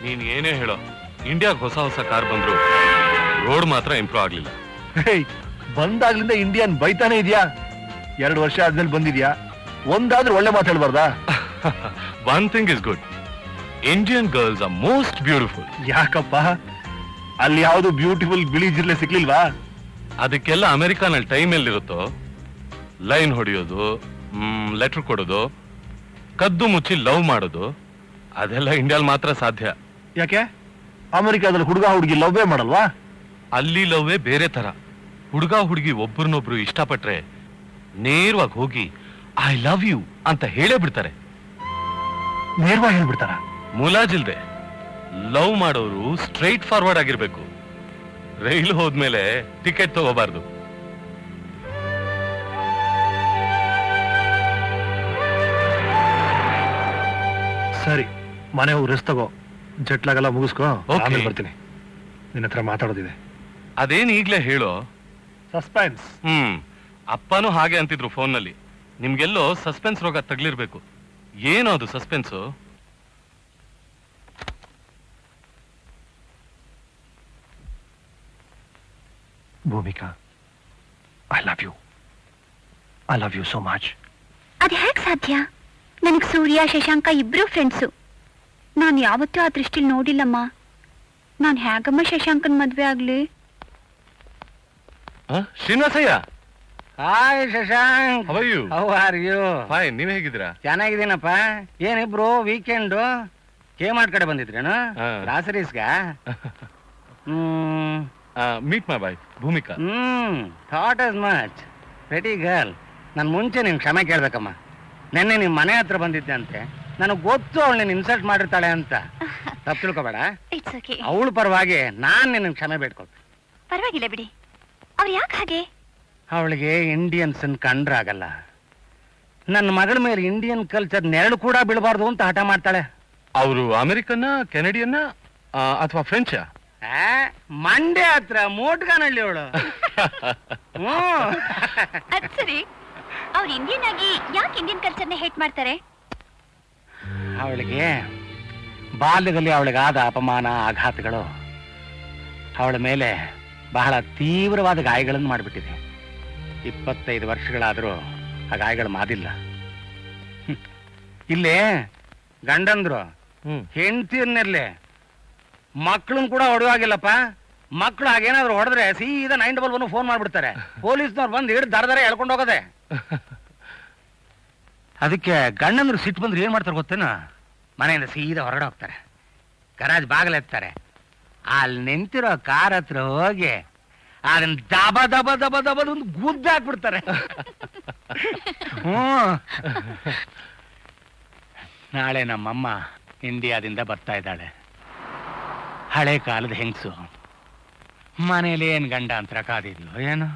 ನೀನ್ ಏನೇ ಹೇಳೋ, ಇಂಡಿಯಾಗ್ ಹೊಸ ಹೊಸ ಕಾರ್ ಬಂದ್ರು ರೋಡ್ ಮಾತ್ರ ಇಂಪ್ರೂವ್ ಆಗ್ಲಿಲ್ಲ. ಬಂದಾಗ್ಲಿಂದ ಇಂಡಿಯನ್ ಬೈತಾನೆ ಇದೆಯಾ? 2 ವರ್ಷ ಆದ್ಮೇಲೆ ಬಂದಿದ್ಯಾ, ಒಂದಾದ್ರೂ ಒಳ್ಳೆ ಮಾತು ಹೇಳ್ಬಾರ್ದಾ? One thing is good, Indian girls are most beautiful. ಯಾಕಪ್ಪ, ಅಲ್ಲಿ ಯಾವ್ದು ಬ್ಯೂಟಿಫುಲ್ ಬಿಳಿ ಜಿರ್ಲೆ ಸಿಕ್ಲಿಲ್ವಾ? ಅದಕ್ಕೆಲ್ಲ ಅಮೆರಿಕಾನಲ್ಲಿ ಟೈಮ್ ಎಲ್ಲಿರುತ್ತೋ, ಲೈನ್ ಹೊಡೆಯೋದು, ಲೆಟರ್ ಕೊಡೋದು, ಕದ್ದು ಮುಚ್ಚಿ ಲವ್ ಮಾಡೋದು, ಅದೆಲ್ಲ ಇಂಡಿಯಾಲ್ ಮಾತ್ರ ಸಾಧ್ಯ. ಯಾಕೆ ಅಮೆರಿಕಾದಲ್ಲಿ ಹುಡುಗ ಹುಡುಗಿ ಲವ್ವೇ ಮಾಡಲ್ವಾ? ಅಲ್ಲಿ ಲವ್ವೇ ಬೇರೆ ತರ. ಹುಡುಗ ಹುಡುಗಿ ಒಬ್ಬರನ್ನೊಬ್ರು ಇಷ್ಟಪಟ್ರೆ ನೇರವಾಗಿ ಹೋಗಿ ಐ ಲವ್ ಯು ಅಂತ ಹೇಳೇ ಬಿಡ್ತಾರೆ. ನೇರವಾಗಿ ಹೇಳ್ಬಿಡ್ತಾರ? ಮುಲಾಜಿಲ್ದೆ. ಲವ್ ಮಾಡೋರು ಸ್ಟ್ರೈಟ್ ಫಾರ್ವರ್ಡ್ ಆಗಿರ್ಬೇಕು. ರೈಲು ಹೋದ್ಮೇಲೆ ಟಿಕೆಟ್ ತಗೋಬಾರ್ದು. ಸರಿ, ಮನೆ ಹೋಗಿ ರೆಸ್ಟ್ ತಗೋ, ಜಟ್ಲಾಗೆಲ್ಲ ಮುಗಿಸ್ಕೋ, Okay. ಆಮೇಲೆ ಬರ್ತೀನಿ. ನಿನ್ನ ಹತ್ರ ಮಾತಾಡೋದಿದೆ. ಅದೇನ್ ಈಗ್ಲೇ ಹೇಳೋ. ಸಸ್ಪೆನ್ಸ್. ಅಪ್ಪನೂ ಹಾಗೆ ಅಂತಿದ್ರು ಫೋನ್ನಲ್ಲಿ. ನಿಮ್ಗೆಲ್ಲೋ ಸಸ್ಪೆನ್ಸ್ ರೋಗ ತಗ್ಲಿರ್ಬೇಕು. ಏನೋ ಅದು suspense? Bhoomika, I love you. I love you so much. ಅದ್ ಹೇಗ್ ಸಾಧ್ಯ? ನನಗ್ ಸೂರ್ಯ ಶಶಾಂಕ ಇಬ್ರು ಫ್ರೆಂಡ್ಸು. ನಾನು ಯಾವತ್ತೂ ಆ ದೃಷ್ಟಿಲಿ ನೋಡಿಲ್ಲಮ್ಮ. ನಾನು ಹೇಗಮ್ಮ ಶಶಾಂಕನ್ ಮದ್ವೆ ಆಗ್ಲಿ? Srinivasayya, hi Shashank, how are you? How are you? Fine, ನೀವ್ ಹೇಗಿದ್ದೀರಾ? ಚೆನ್ನಾಗಿದ್ದೀನಪ್ಪ. ಏನಿಬ್ರು ವೀಕೆಂಡು ಕೇಮಾಡ್ ಕಡೆ ಬಂದಿದ್ರೇನು? ಹಾ. ಗ್ರಾಸರೀಸ್ಗ? Meet my wife Bhumika. Thought is much very girl. ನಾನು ಮುಂಚೆ ನಿನ್ ಕ್ಷಮೆ ಕೇಳ್ಬೇಕಮ್ಮ. ನೆನ್ನೆ ನಿಮ್ ಮನೆ ಹತ್ರ ಬಂದಿದ್ದೆ ಅಂತೆ. ನನಗೆ ಗೊತ್ತು ಅವಳು ನಿನ್ನ ಇನ್ಸಲ್ಟ್ ಮಾಡಿರ್ತಾಳೆ ಅಂತ. ತಪ್ಪು ತಿಳ್ಕೊಬೇಡ. It's okay. ಅವಳು ಪರವಾಗಿ ನಾನ್ ನಿನ್ನ ಕ್ಷಮೆ ಬೇಡ್ಕೊಳ್ತೀನಿ. ಪರವಾಗಿಲ್ಲ ಬಿಡಿ. ಅವ್ರು ಯಾಕೆ ಹಾಗೆ? ಅವಳಿಗೆ ಇಂಡಿಯನ್ಸ್ ಕಂಡ್ರಾಗಲ್ಲ. ನನ್ನ ಮಗಳ ಮೇಲೆ ಇಂಡಿಯನ್ ಕಲ್ಚರ್ ನೆರಳು ಕೂಡ ಬೀಳಬಾರ್ದು ಅಂತ ಹಠ ಮಾಡ್ತಾಳೆ. ಅವರು ಅಮೆರಿಕನ್ನ, ಕೆನಡಿಯನ್ನ ಅಥವಾ ಫ್ರೆಂಚ್? ಮಂಡ್ಯ ಹತ್ರ ಮೋಟ್ಗಾನಹಳ್ಳಿ ಅವಳು. ಅದ್ ಸರಿ, ಅವ್ರು ಇಂಡಿಯನ್ ಆಗಿ ಯಾಕೆ ಇಂಡಿಯನ್ ಕಲ್ಚರ್ನ ಹೇಟ್ ಮಾಡ್ತಾರೆ? ಅವಳಿಗೆ ಬಾಲ್ಯದಲ್ಲಿ ಅವಳಿಗಾದ ಅಪಮಾನ, ಆಘಾತಗಳು ಅವಳ ಮೇಲೆ ಬಹಳ ತೀವ್ರವಾದ ಗಾಯಗಳನ್ನು ಮಾಡಿಬಿಟ್ಟಿದೆ. 25 ವರ್ಷಗಳಾದರೂ ಆ ಗಾಯಗಳು ಮಾದಿಲ್ಲ. ಇಲ್ಲೇ ಗಂಡಂದ್ರು ಹೆಂಡತಿಯನ್ನೆಲ್ಲಿ ಮಕ್ಕಳನ್ನ ಕೂಡ ಹೊಡೆಯುವಾಗಿಲ್ಲಪ್ಪ. ಮಕ್ಕಳು ಹಾಗೇನಾದ್ರು ಹೊಡೆದ್ರೆ ಸೀದಾ 911 ಫೋನ್ ಮಾಡ್ಬಿಡ್ತಾರೆ. ಪೊಲೀಸ್ನವ್ರು ಬಂದು ಹಿಡಿದು ದರದರ ಎಳ್ಕೊಂಡು ಹೋಗೋದೆ. ಅದಕ್ಕೆ ಗಂಡಂದ್ರು ಸಿಟ್ಟು ಬಂದ್ರೆ ಏನ್ ಮಾಡ್ತಾರೆ ಗೊತ್ತೇನ? ಮನೆಯಿಂದ ಸೀದಾ ಹೊರಗಡೆ ಹೋಗ್ತಾರೆ, ಗರಾಜ್ ಬಾಗಿಲೆತ್ತಾರೆ, ಅಲ್ಲಿ ನಿಂತಿರೋ ಕಾರ್ ಹತ್ರ ಹೋಗಿ ಅದನ್ನ ದಬ ದಬ ದಬ ದಬ ಒಂದು ಗುದ್ದು ಹಾಕ್ಬಿಡ್ತಾರೆ. ನಾಳೆ ನಮ್ಮಮ್ಮ ಇಂಡಿಯಾದಿಂದ ಬರ್ತಾ ಇದ್ದಾಳೆ. ಹಳೆ ಕಾಲದ ಹೆಂಗಸು. ಮನೇಲಿ ಏನ್ ಗಂಡ ಅಂತ ಕಾದಿದ್ಲು ಏನು?